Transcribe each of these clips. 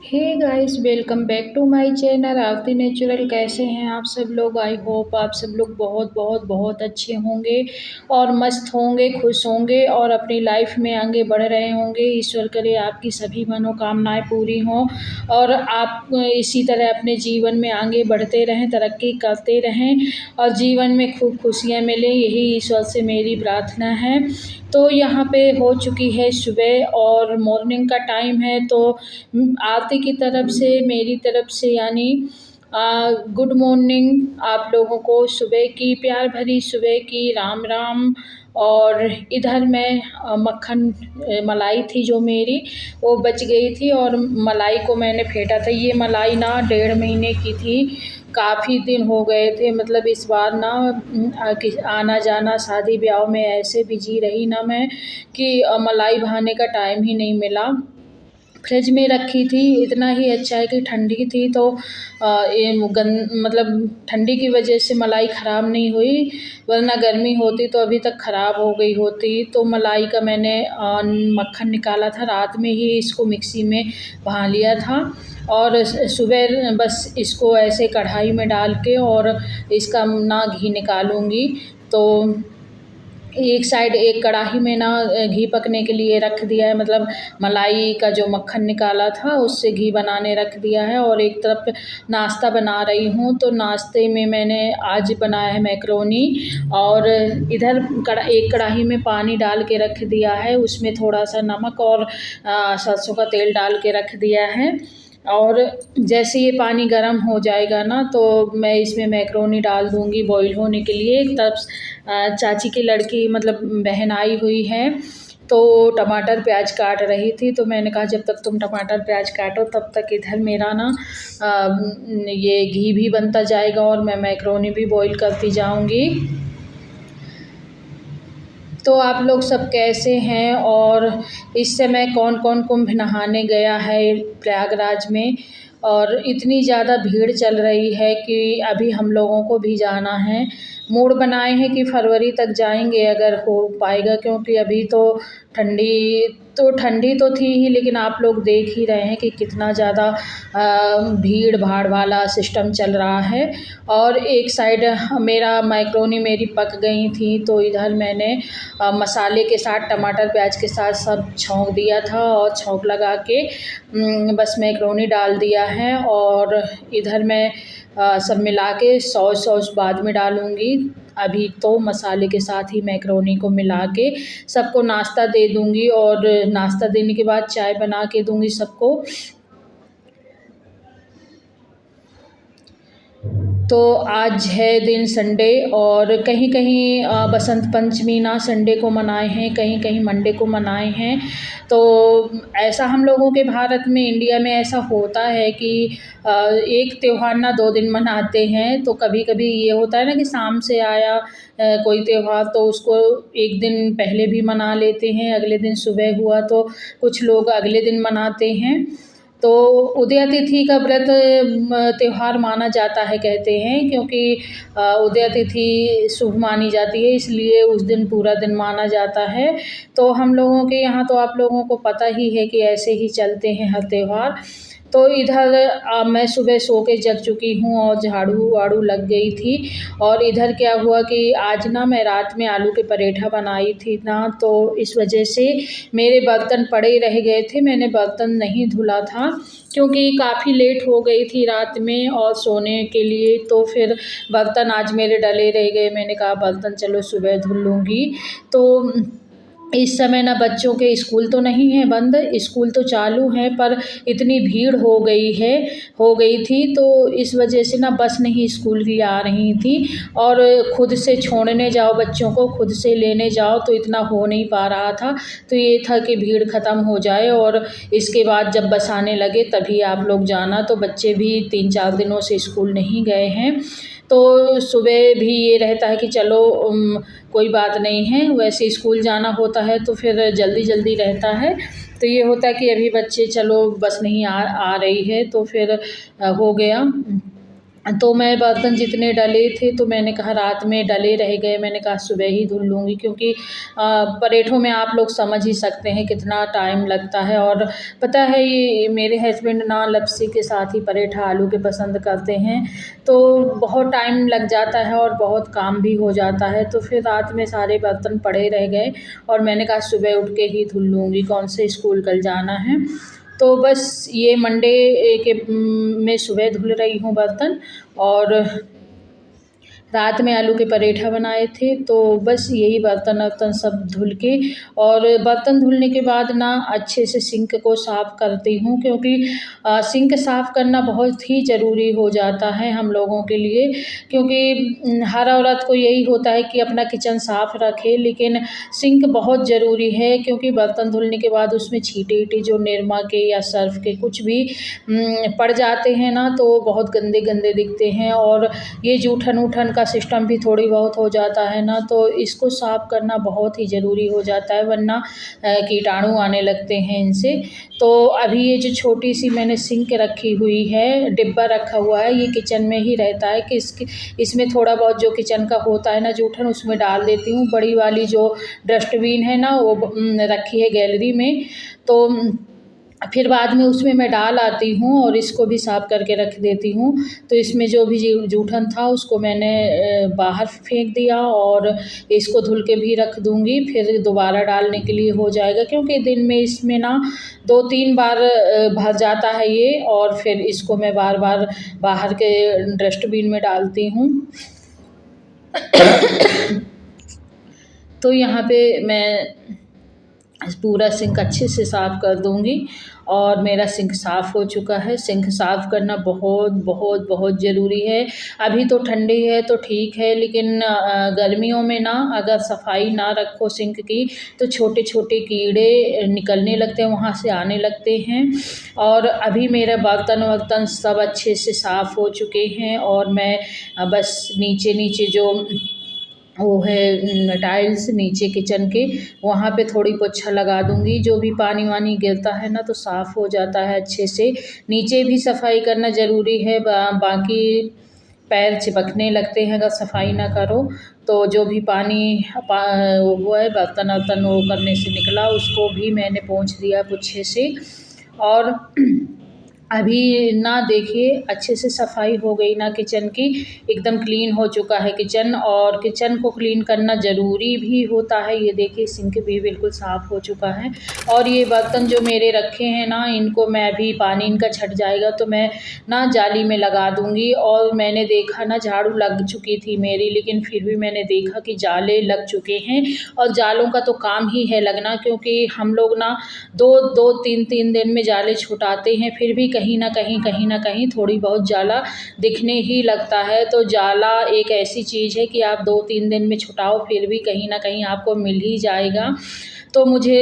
Hey guys, welcome back to my channel Aarti natural. कैसे हैं आप सब लोग? आई होप आप सब लोग बहुत बहुत बहुत अच्छे होंगे और मस्त होंगे, खुश होंगे और अपनी लाइफ में आगे बढ़ रहे होंगे। ईश्वर करे आपकी सभी मनोकामनाएं पूरी हों और आप इसी तरह अपने जीवन में आगे बढ़ते रहें, तरक्की करते रहें और जीवन में खूब खुशियाँ मिलें, यही ईश्वर से मेरी प्रार्थना है। तो यहाँ पे हो चुकी है सुबह और मॉर्निंग का टाइम है, तो आरती की तरफ से, मेरी तरफ से यानी गुड मॉर्निंग आप लोगों को, सुबह की प्यार भरी सुबह की राम राम। और इधर मैं मक्खन मलाई थी जो मेरी, वो बच गई थी और मलाई को मैंने फेंटा था। ये मलाई ना 1.5 महीने की थी, काफ़ी दिन हो गए थे। मतलब इस बार ना आना जाना शादी ब्याह में ऐसे बिजी रही ना मैं कि मलाई बहाने का टाइम ही नहीं मिला। फ्रिज में रखी थी, इतना ही अच्छा है कि ठंडी थी तो ये मतलब ठंडी की वजह से मलाई ख़राब नहीं हुई, वरना गर्मी होती तो अभी तक ख़राब हो गई होती। तो मलाई का मैंने मक्खन निकाला था, रात में ही इसको मिक्सी में भा लिया था और सुबह बस इसको ऐसे कढ़ाई में डाल के और इसका ना घी निकालूंगी। तो एक साइड एक कढ़ाई में ना घी पकने के लिए रख दिया है, मतलब मलाई का जो मक्खन निकाला था उससे घी बनाने रख दिया है। और एक तरफ नाश्ता बना रही हूँ, तो नाश्ते में मैंने आज बनाया है मैक्रोनी और इधर एक कढ़ाई में पानी डाल के रख दिया है, उसमें थोड़ा सा नमक और सरसों का तेल डाल के रख दिया है। और जैसे ये पानी गर्म हो जाएगा ना तो मैं इसमें मैक्रोनी डाल दूँगी बॉईल होने के लिए। तब चाची की लड़की मतलब बहन आई हुई है, तो टमाटर प्याज काट रही थी, तो मैंने कहा जब तक तुम टमाटर प्याज काटो तब तक इधर मेरा ना ये घी भी बनता जाएगा और मैं मैक्रोनी भी बॉईल करती जाऊंगी। तो आप लोग सब कैसे हैं और इस समय कौन कौन कुंभ नहाने गया है प्रयागराज में? और इतनी ज़्यादा भीड़ चल रही है कि अभी हम लोगों को भी जाना है। मूड बनाए हैं कि फरवरी तक जाएंगे अगर हो पाएगा, क्योंकि अभी ठंडी तो थी ही, लेकिन आप लोग देख ही रहे हैं कि कितना ज़्यादा भीड़ भाड़ वाला सिस्टम चल रहा है। और एक साइड मेरा मैक्रोनी मेरी पक गई थी, तो इधर मैंने मसाले के साथ टमाटर प्याज के साथ सब छौंक दिया था और छौंक लगा के बस मैक्रोनी डाल दिया है। और इधर मैं सब मिला के सॉस बाद में डालूँगी। अभी तो मसाले के साथ ही मैक्रोनी को मिला के सबको नाश्ता दे दूँगी और नाश्ता देने के बाद चाय बना के दूँगी सबको। तो आज है दिन संडे और कहीं कहीं बसंत पंचमी ना संडे को मनाए हैं, कहीं कहीं मंडे को मनाए हैं। तो ऐसा हम लोगों के भारत में, इंडिया में ऐसा होता है कि एक त्यौहार ना 2 दिन मनाते हैं। तो कभी कभी ये होता है ना कि शाम से आया कोई त्यौहार तो उसको एक दिन पहले भी मना लेते हैं, अगले दिन सुबह हुआ तो कुछ लोग अगले दिन मनाते हैं। तो उदया तिथि का व्रत त्यौहार माना जाता है कहते हैं, क्योंकि उदया तिथि शुभ मानी जाती है, इसलिए उस दिन पूरा दिन माना जाता है। तो हम लोगों के यहाँ तो आप लोगों को पता ही है कि ऐसे ही चलते हैं हर त्यौहार। तो इधर मैं सुबह सो के जग चुकी हूँ और झाड़ू वाड़ू लग गई थी। और इधर क्या हुआ कि आज ना मैं रात में आलू के पराठा बनाई थी ना, तो इस वजह से मेरे बर्तन पड़े रह गए थे, मैंने बर्तन नहीं धुला था क्योंकि काफ़ी लेट हो गई थी रात में और सोने के लिए। तो फिर बर्तन आज मेरे डले रह गए, मैंने कहा बर्तन चलो सुबह धुल लूँगी। तो इस समय ना बच्चों के स्कूल तो नहीं है बंद, स्कूल तो चालू हैं, पर इतनी भीड़ हो गई थी, तो इस वजह से ना बस नहीं स्कूल की आ रही थी। और खुद से छोड़ने जाओ बच्चों को, खुद से लेने जाओ तो इतना हो नहीं पा रहा था। तो ये था कि भीड़ ख़त्म हो जाए और इसके बाद जब बस आने लगे तभी आप लोग जाना। तो बच्चे भी 3-4 दिनों से स्कूल नहीं गए हैं, तो सुबह भी ये रहता है कि चलो कोई बात नहीं है, वैसे स्कूल जाना होता है तो फिर जल्दी जल्दी रहता है। तो ये होता है कि अभी बच्चे चलो बस नहीं आ रही है तो फिर हो गया। तो मैं बर्तन जितने डले थे तो मैंने कहा रात में डले रह गए, मैंने कहा सुबह ही धुल लूँगी, क्योंकि पराठों में आप लोग समझ ही सकते हैं कितना टाइम लगता है। और पता है ये मेरे हस्बैंड ना लपसी के साथ ही पराठा आलू के पसंद करते हैं, तो बहुत टाइम लग जाता है और बहुत काम भी हो जाता है। तो फिर रात में सारे बर्तन पड़े रह गए और मैंने कहा सुबह उठ के ही धुल लूँगी, कौन से स्कूल कल जाना है। तो बस ये मंडे के मैं सुबह धुल रही हूँ बर्तन, और रात में आलू के पराठा बनाए थे। तो बस यही बर्तन वर्तन सब धुल के, और बर्तन धुलने के बाद ना अच्छे से सिंक को साफ़ करती हूँ, क्योंकि सिंक साफ़ करना बहुत ही ज़रूरी हो जाता है हम लोगों के लिए। क्योंकि हर औरत को यही होता है कि अपना किचन साफ़ रखे, लेकिन सिंक बहुत ज़रूरी है, क्योंकि बर्तन धुलने के बाद उसमें छींटे-ईंटे जो निरमा के या सर्फ़ के कुछ भी पड़ जाते हैं ना, तो बहुत गंदे गंदे दिखते हैं। और ये जूठन ऊठन का सिस्टम भी थोड़ी बहुत हो जाता है ना, तो इसको साफ़ करना बहुत ही ज़रूरी हो जाता है, वरना कीटाणु आने लगते हैं इनसे। तो अभी ये जो छोटी सी मैंने सिंक रखी हुई है, डिब्बा रखा हुआ है, ये किचन में ही रहता है कि इसमें थोड़ा बहुत जो किचन का होता है ना जूठन, उसमें डाल देती हूँ। बड़ी वाली जो डस्टबिन है ना वो रखी है गैलरी में, तो फिर बाद में उसमें मैं डाल आती हूँ और इसको भी साफ़ करके रख देती हूँ। तो इसमें जो भी जूठन था उसको मैंने बाहर फेंक दिया, और इसको धुल के भी रख दूँगी, फिर दोबारा डालने के लिए हो जाएगा, क्योंकि दिन में इसमें ना 2-3 बार भर जाता है ये, और फिर इसको मैं बार-बार बाहर के डस्टबिन में डालती हूँ। तो यहाँ पे मैं पूरा सिंक अच्छे से साफ़ कर दूँगी, और मेरा सिंक साफ़ हो चुका है। सिंक साफ़ करना बहुत बहुत बहुत ज़रूरी है। अभी तो ठंडी है तो ठीक है, लेकिन गर्मियों में ना अगर सफाई ना रखो सिंक की, तो छोटे छोटे कीड़े निकलने लगते हैं, वहाँ से आने लगते हैं। और अभी मेरे बर्तन वर्तन सब अच्छे से साफ़ हो चुके हैं, और मैं बस नीचे नीचे जो वो है टाइल्स नीचे किचन के, वहाँ पे थोड़ी पोछा लगा दूँगी। जो भी पानी वानी गिरता है ना तो साफ़ हो जाता है अच्छे से। नीचे भी सफाई करना ज़रूरी है, बाकी पैर चिपकने लगते हैं अगर सफाई ना करो। तो जो भी पानी वो है बर्तन वर्तन वो करने से निकला, उसको भी मैंने पोंछ दिया पोछे से। और अभी ना देखिए अच्छे से सफाई हो गई ना किचन की, एकदम क्लीन हो चुका है किचन, और किचन को क्लीन करना ज़रूरी भी होता है। ये देखिए सिंक भी बिल्कुल साफ़ हो चुका है। और ये बर्तन जो मेरे रखे हैं ना, इनको मैं अभी पानी इनका छट जाएगा तो मैं ना जाली में लगा दूँगी। और मैंने देखा ना झाड़ू लग चुकी थी मेरी, लेकिन फिर भी मैंने देखा कि जाले लग चुके हैं, और जालों का तो काम ही है लगना, क्योंकि हम लोग ना 2-2 3-3 दिन में जाले छुटाते हैं, फिर भी कहीं न कहीं थोड़ी बहुत जाला दिखने ही लगता है। तो जाला एक ऐसी चीज़ है कि आप 2-3 दिन में छुटाओ फिर भी कहीं न कहीं आपको मिल ही जाएगा। तो मुझे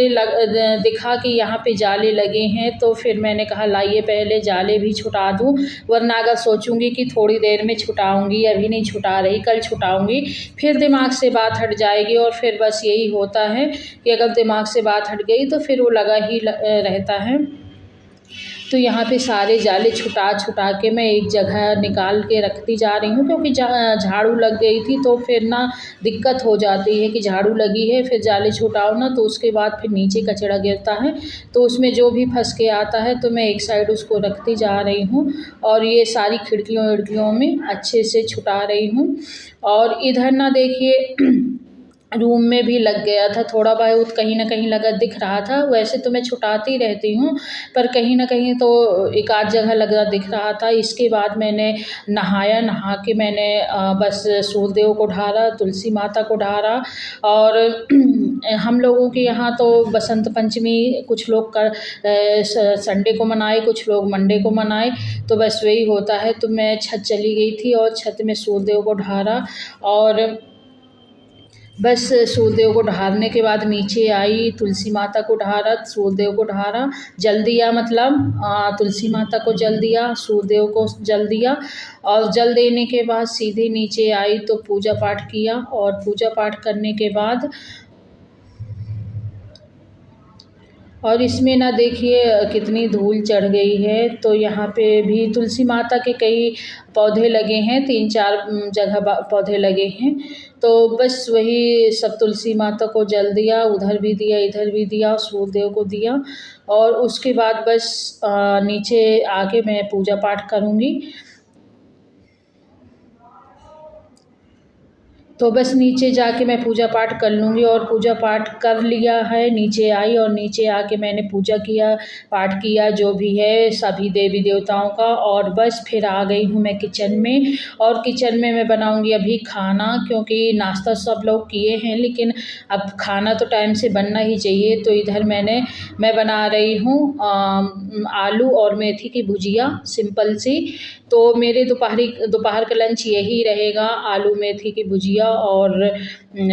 दिखा कि यहाँ पे जाले लगे हैं, तो फिर मैंने कहा लाइए पहले जाले भी छुटा दूँ, वरना अगर सोचूँगी कि थोड़ी देर में छुटाऊँगी, अभी नहीं छुटा रही, कल छुटाऊँगी, फिर दिमाग से बात हट जाएगी। और फिर बस यही होता है कि अगर दिमाग से बात हट गई तो फिर वो लगा ही रहता है। तो यहाँ पे सारे जाले छुटा छुटा के मैं एक जगह निकाल के रखती जा रही हूँ, क्योंकि झाड़ू लग गई थी तो फिर ना दिक्कत हो जाती है कि झाड़ू लगी है फिर जाले छुटाओ ना, तो उसके बाद फिर नीचे कचरा गिरता है, तो उसमें जो भी फंस के आता है तो मैं एक साइड उसको रखती जा रही हूँ, और ये सारी खिड़कियों विड़कियों में अच्छे से छुटा रही हूँ। और इधर ना देखिए रूम में भी लग गया था थोड़ा बहुत, कहीं न कहीं लगा दिख रहा था। वैसे तो मैं छुटाती रहती हूँ, पर कहीं न कहीं तो एक आध जगह लगा दिख रहा था। इसके बाद मैंने नहाया, नहा के मैंने बस सूर्यदेव को ढारा, तुलसी माता को ढारा। और हम लोगों के यहाँ तो बसंत पंचमी कुछ लोग संडे को मनाए, कुछ लोग मंडे को मनाए, तो बस वही होता है। तो मैं छत चली गई थी और छत में सूर्यदेव को ढारा, और बस सूर्यदेव को ढारने के बाद नीचे आई, तुलसी माता को ढारा, सूर्यदेव को ढारा, जल दिया, मतलब तुलसी माता को जल दिया, सूर्यदेव को जल दिया। और जल देने के बाद सीधे नीचे आई तो पूजा पाठ किया, और पूजा पाठ करने के बाद और इसमें ना देखिए कितनी धूल चढ़ गई है। तो यहाँ पे भी तुलसी माता के कई पौधे लगे हैं, 3-4 जगह पौधे लगे हैं। तो बस वही सब तुलसी माता को जल दिया, उधर भी दिया, इधर भी दिया, सूर्य देव को दिया और उसके बाद बस नीचे आके मैं पूजा पाठ करूँगी। तो बस नीचे जाके मैं पूजा पाठ कर लूँगी और पूजा पाठ कर लिया है, नीचे आई और नीचे आके मैंने पूजा किया, पाठ किया जो भी है सभी देवी देवताओं का और बस फिर आ गई हूँ मैं किचन में। और किचन में मैं बनाऊँगी अभी खाना, क्योंकि नाश्ता सब लोग किए हैं लेकिन अब खाना तो टाइम से बनना ही चाहिए। तो इधर मैं बना रही हूँ आलू और मेथी की भुजिया सिंपल सी। तो मेरे दोपहर का लंच यही रहेगा, आलू मेथी की भुजिया और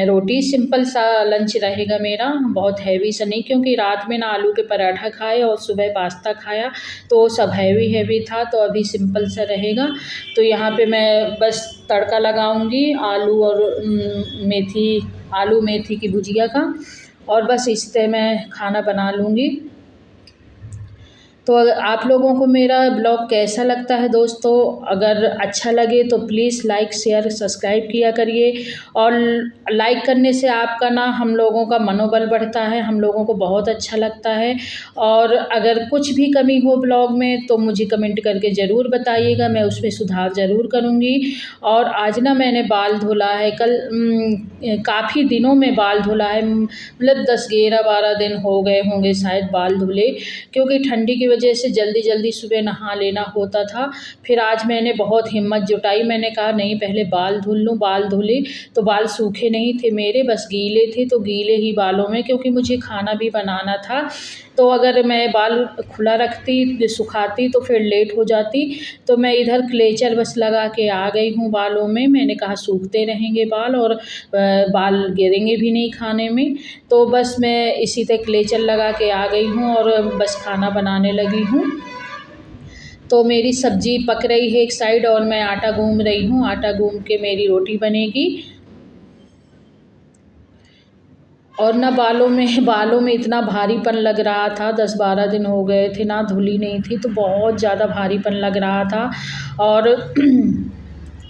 रोटी। सिंपल सा लंच रहेगा मेरा, बहुत हैवी सा नहीं, क्योंकि रात में ना आलू के पराठा खाए और सुबह पास्ता खाया तो सब हैवी था। तो अभी सिंपल सा रहेगा। तो यहाँ पे मैं बस तड़का लगाऊंगी आलू मेथी की भुजिया का और बस इस तरह मैं खाना बना लूँगी। तो अगर आप लोगों को मेरा ब्लॉग कैसा लगता है दोस्तों, अगर अच्छा लगे तो प्लीज़ लाइक शेयर सब्सक्राइब किया करिए। और लाइक करने से आपका ना हम लोगों का मनोबल बढ़ता है, हम लोगों को बहुत अच्छा लगता है। और अगर कुछ भी कमी हो ब्लॉग में तो मुझे कमेंट करके ज़रूर बताइएगा, मैं उसमें सुधार ज़रूर करूँगी। और आज ना मैंने बाल धुला है, कल काफ़ी दिनों में बाल धुला है, मतलब 10-11-12 दिन हो गए होंगे शायद बाल धुले, क्योंकि ठंडी की वजह से जल्दी सुबह नहा लेना होता था। फिर आज मैंने बहुत हिम्मत जुटाई, मैंने कहा नहीं पहले बाल धुल लूँ। बाल धुले तो बाल सूखे नहीं थे मेरे, बस गीले थे। तो गीले ही बालों में, क्योंकि मुझे खाना भी बनाना था, तो अगर मैं बाल खुला रखती सुखाती तो फिर लेट हो जाती। तो मैं इधर क्लेचर बस लगा के आ गई हूँ बालों में। मैंने कहा सूखते रहेंगे बाल और बाल गिरेंगे भी नहीं खाने में। तो बस मैं इसी तरह क्लेचर लगा के आ गई हूँ और बस खाना बनाने लगी हूँ। तो मेरी सब्ज़ी पक रही है एक साइड और मैं आटा गूँध रही हूँ, आटा गूँध के मेरी रोटी बनेगी। और ना बालों में इतना भारीपन लग रहा था, 10-12 दिन हो गए थे ना धुली नहीं थी, तो बहुत ज़्यादा भारीपन लग रहा था। और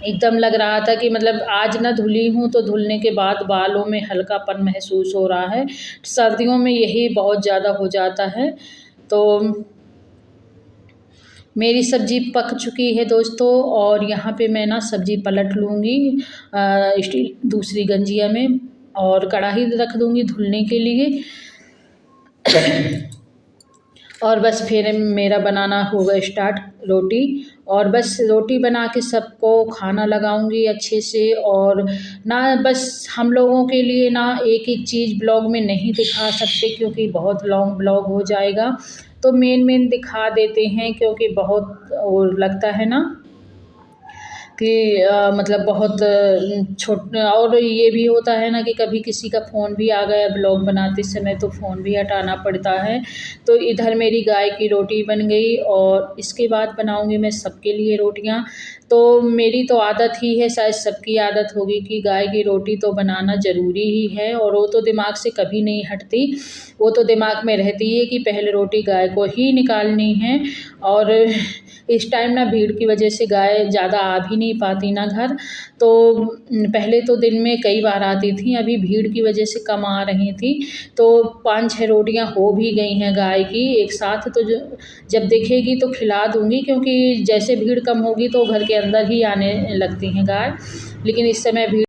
एकदम लग रहा था कि मतलब आज ना धुली हूँ तो धुलने के बाद बालों में हल्कापन महसूस हो रहा है। सर्दियों में यही बहुत ज़्यादा हो जाता है। तो मेरी सब्ज़ी पक चुकी है दोस्तों और यहाँ पे मैं ना सब्ज़ी पलट लूँगी स्टील दूसरी गंजिया में और कढ़ाई रख दूँगी धुलने के लिए। और बस फिर मेरा बनाना होगा स्टार्ट रोटी। और बस रोटी बना के सबको खाना लगाऊंगी अच्छे से। और ना बस हम लोगों के लिए ना एक चीज़ ब्लॉग में नहीं दिखा सकते, क्योंकि बहुत लॉन्ग ब्लॉग हो जाएगा। तो मेन दिखा देते हैं, क्योंकि बहुत वो लगता है ना कि मतलब बहुत और ये भी होता है ना कि कभी किसी का फ़ोन भी आ गया ब्लॉग बनाते समय तो फ़ोन भी हटाना पड़ता है। तो इधर मेरी गाय की रोटी बन गई और इसके बाद बनाऊँगी मैं सबके लिए रोटियाँ। तो मेरी तो आदत ही है, शायद सबकी आदत होगी कि गाय की रोटी तो बनाना ज़रूरी ही है, और वो तो दिमाग से कभी नहीं हटती। वो तो दिमाग में रहती है कि पहले रोटी गाय को ही निकालनी है। और इस टाइम ना भीड़ की वजह से गाय ज़्यादा आ भी नहीं पाती ना घर। तो पहले तो दिन में कई बार आती थी, अभी भीड़ की वजह से कम आ रही थी। तो 5-6 रोटियां हो भी गई हैं गाय की एक साथ। तो जब दिखेगी तो खिला दूंगी, क्योंकि जैसे भीड़ कम होगी तो घर के अंदर ही आने लगती हैं गाय। लेकिन इस समय भीड़